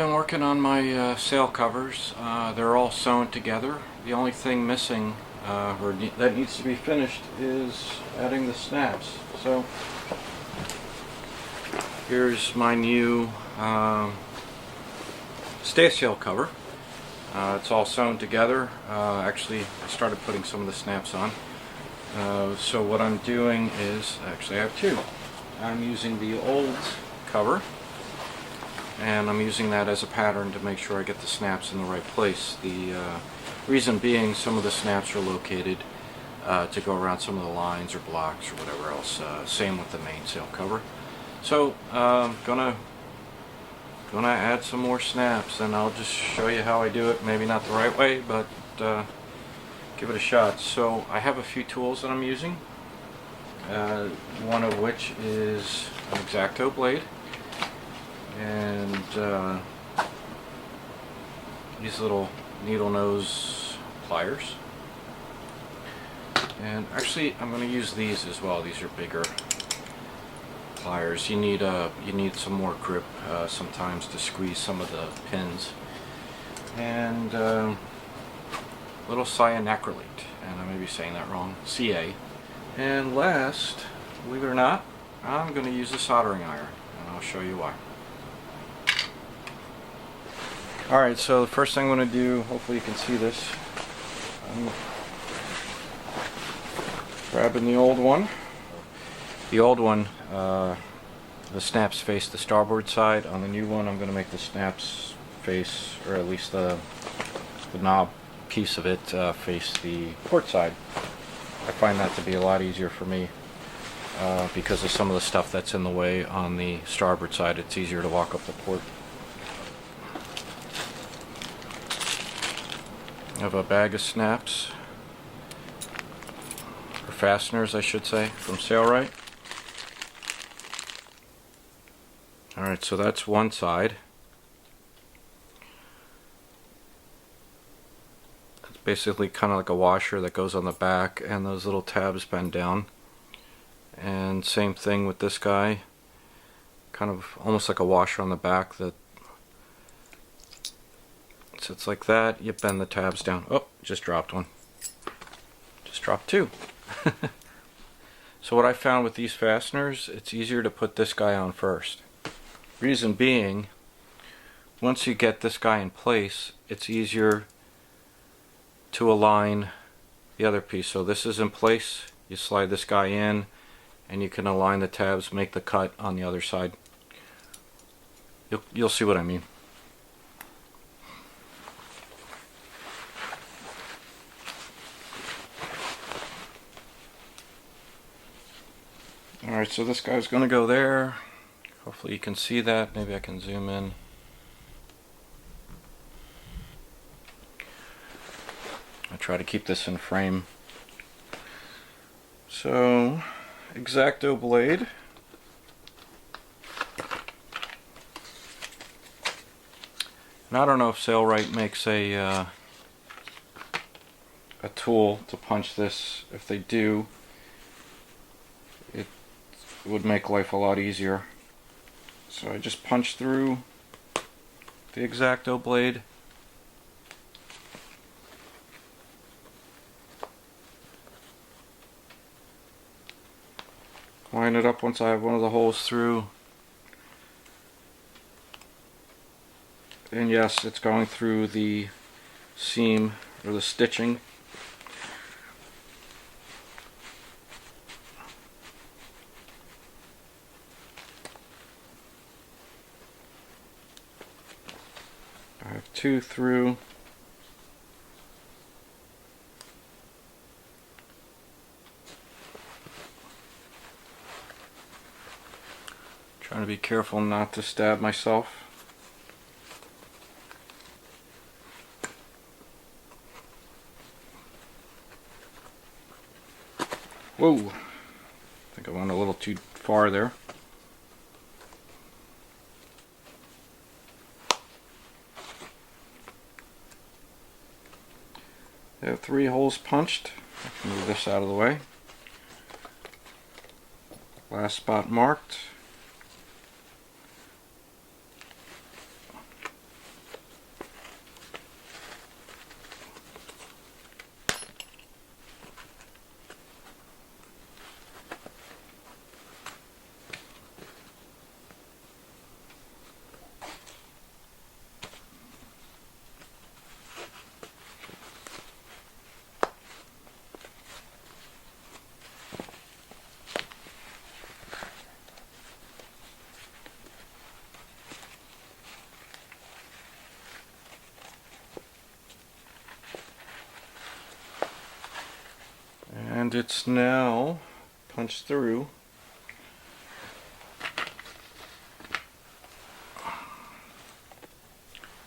been working on my sail covers. They're all sewn together. The only thing missing that needs to be finished is adding the snaps. So here's my new stay sail cover. It's all sewn together. Actually, I started putting some of the snaps on. So what I'm doing is, actually I have two. I'm using the old cover, and I'm using that as a pattern to make sure I get the snaps in the right place. The reason being, some of the snaps are located to go around some of the lines or blocks or whatever else. Same with the main sail cover. So gonna add some more snaps, and I'll just show you how I do it. Maybe not the right way, but give it a shot. So I have a few tools that I'm using. One of which is an X-Acto blade, and these little needle nose pliers. And actually, I'm going to use these as well. These are bigger pliers. You need some more grip sometimes to squeeze some of the pins. And little cyanacrylate, and I may be saying that wrong, Ca. And last, believe it or not, I'm going to use a soldering iron, and I'll show you why. Alright, so the first thing I'm going to do, hopefully you can see this, I'm grabbing the old one. The old one, the snaps face the starboard side. On the new one, I'm going to make the snaps face, or at least the knob piece of it, face the port side. I find that to be a lot easier for me because of some of the stuff that's in the way on the starboard side. It's easier to walk up the port. I have a bag of snaps, or fasteners I should say, from SailRite. Alright, so that's one side. Basically kind of like a washer that goes on the back, and those little tabs bend down. And same thing with this guy, kind of almost like a washer on the back that sits like that. You bend the tabs down. Oh, just dropped one. Just dropped two. So what I found with these fasteners, it's easier to put this guy on first. Reason being, once you get this guy in place, it's easier to align the other piece. So this is in place, you slide this guy in, and you can align the tabs, make the cut on the other side. You'll see what I mean. Alright, so this guy's going to go there. Hopefully you can see that. Maybe I can zoom in. I try to keep this in frame. So, X-Acto blade. And I don't know if SailRite makes a tool to punch this. If they do, it would make life a lot easier. So I just punch through the X-Acto blade. Line it up once I have one of the holes through. And yes, it's going through the seam or the stitching. I have two through. Trying to be careful not to stab myself. Whoa! I think I went a little too far there. I have 3 holes punched. I can move this out of the way. Last spot marked. And it's now punched through.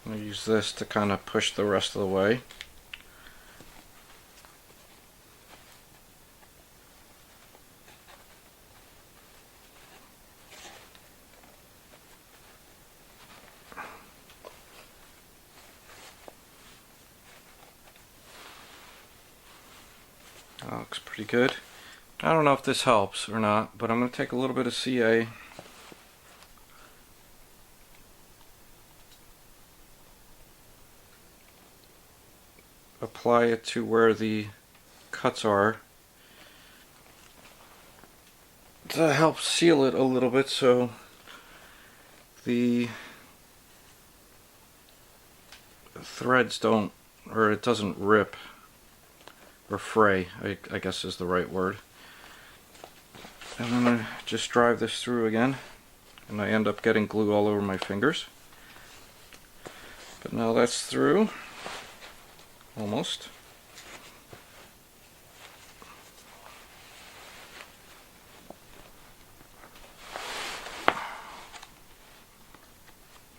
I'm going to use this to kind of push the rest of the way. That looks pretty good. I don't know if this helps or not, but I'm going to take a little bit of CA. Apply it to where the cuts are to help seal it a little bit so the threads don't, or it doesn't rip or fray, I guess is the right word. And then I just drive this through again, and I end up getting glue all over my fingers. But now that's through. Almost.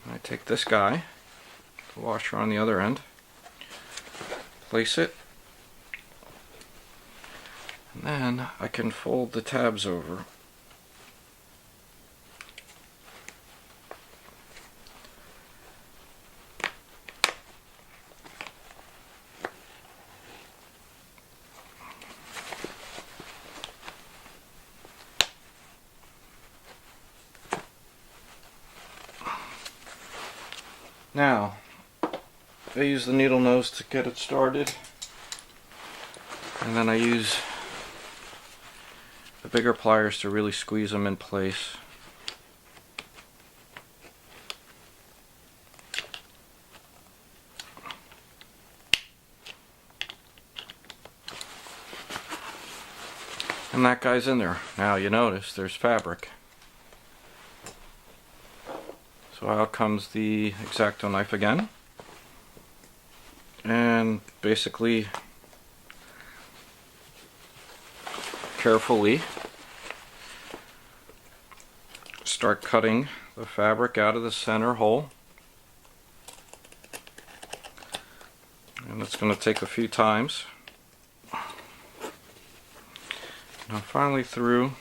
I take this guy, the washer on the other end, place it, and then I can fold the tabs over. Now, I use the needle nose to get it started, and then I use the bigger pliers to really squeeze them in place. And that guy's in there. Now you notice there's fabric. So out comes the X-Acto knife again, and basically carefully start cutting the fabric out of the center hole. And it's going to take a few times. Now finally through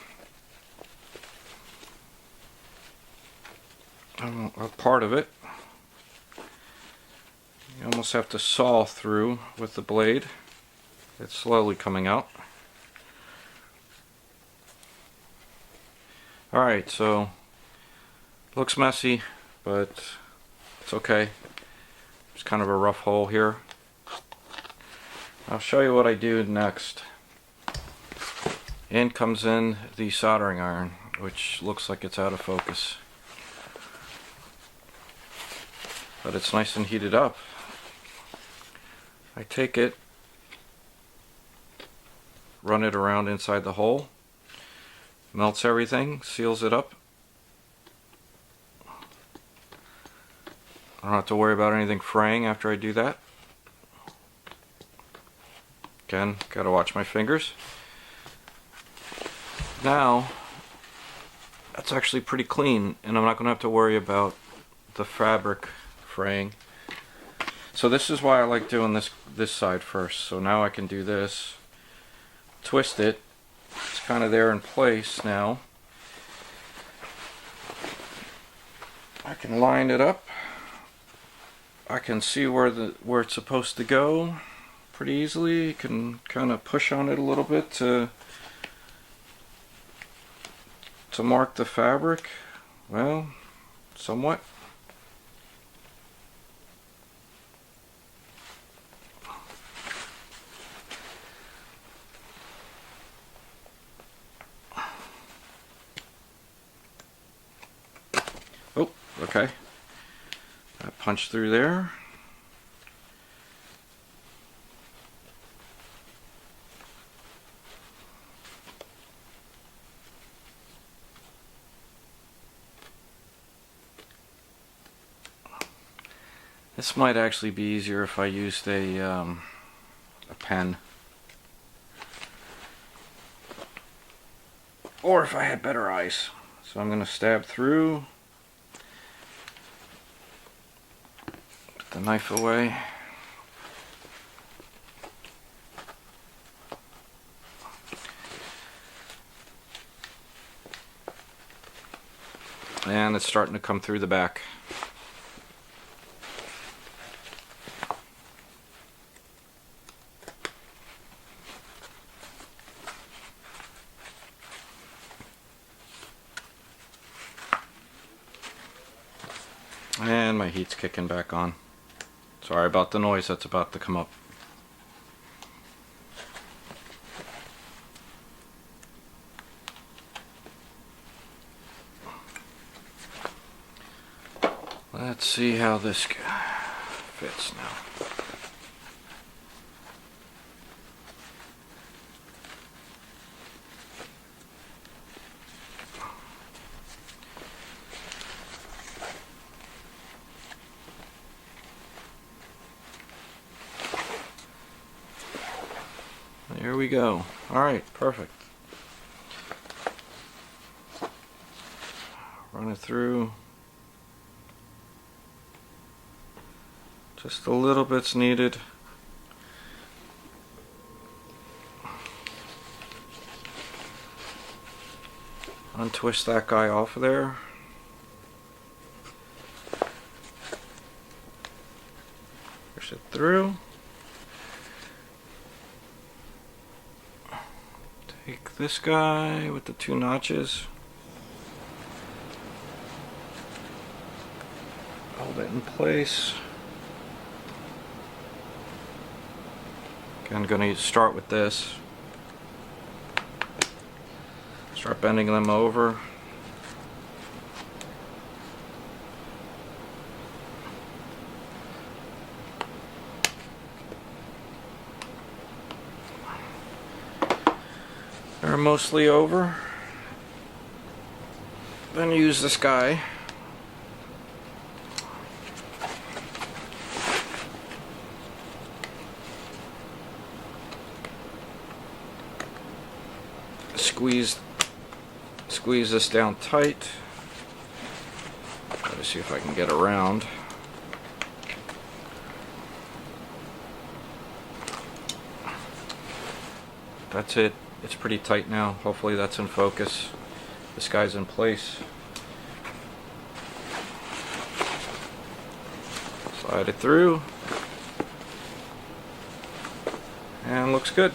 a part of it. You almost have to saw through with the blade. It's slowly coming out. Alright, so looks messy, but it's okay. It's kind of a rough hole here. I'll show you what I do next. In comes in the soldering iron, which looks like it's out of focus. But it's nice and heated up. I take it, run it around inside the hole, melts everything, seals it up. I don't have to worry about anything fraying after I do that. Again, gotta watch my fingers. Now, that's actually pretty clean, and I'm not gonna have to worry about the fabric fraying. So this is why I like doing this side first. So now I can do this, twist it. It's kind of there in place now. I can line it up. I can see where it's supposed to go pretty easily. You can kind of push on it a little bit to mark the fabric. Well, somewhat. Oh, okay. I punched through there. This might actually be easier if I used a pen. or if I had better eyes. So I'm going to stab through, put the knife away. And it's starting to come through the back. And my heat's kicking back on. Sorry about the noise that's about to come up. Let's see how this fits now. There we go. Alright, perfect. Run it through. Just a little bit's needed. Untwist that guy off of there. Push it through. Take this guy with the 2 notches. Hold it in place. I'm going to start with this. Start bending them over. They're mostly over. Then use this guy. Squeeze this down tight. Try to see if I can get around. That's it. It's pretty tight now. Hopefully that's in focus. This guy's in place. Slide it through. And looks good.